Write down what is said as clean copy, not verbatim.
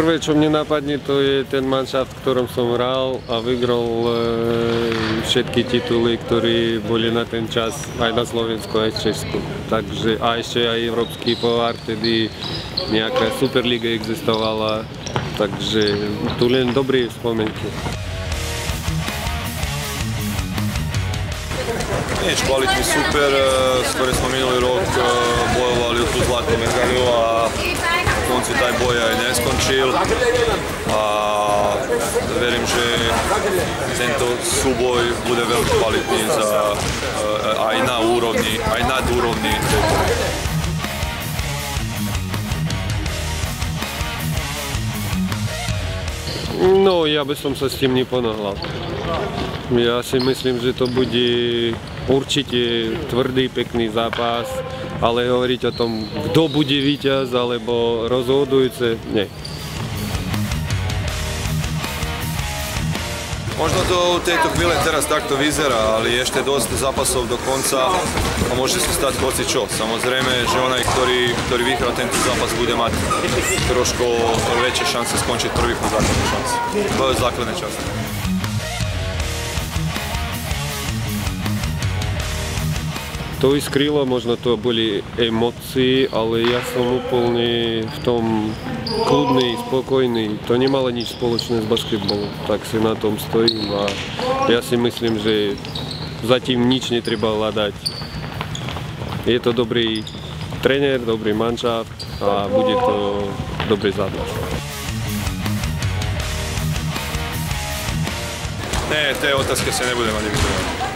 Prvé, čo mne napadne, to je ten manšaft, v ktorom som hral a vyhral všetky tituly, ktoré boli na ten čas aj na Slovensku, aj v Česku. Takže, a ešte aj Európsky pohár, tedy nejaká Superliga existovala, takže tu len dobré spomienky. Nič, kvalitný super, s ktorým sme minulý rok bojovali o tú zlatú medailu a na konci taj boj aj neskončil. A verím, že tento súboj bude veľmi kvalitný aj na úrovni, aj nad úrovni. No, ja by som sa s tým neponáhľal. Ja si myslím, že to bude určite tvrdý, pekný zápas, ale hovoriť o tom, kto bude víťaz alebo rozhodujúce, nie. Možno to v tejto chvíle teraz takto vyzerá, ale je ešte dosť zápasov do konca a môže sa stať hocičo. Samozrejme, že onaj, ktorý vyhrá tento zápas, bude mať trošku väčšie šance skončiť prvý po základnej šanci. To je základné časy. To iskrylo, možno to boli emócie, ale ja som úplne v tom kľudný, spokojný. To nemalo nič spoločné s basketbolom, tak si na tom stojím a ja si myslím, že zatím nič netreba hľadať. Je to dobrý tréner, dobrý manšaft a bude to dobrý zápas. Ne, tej otázke sa nebudem ani vyzerať.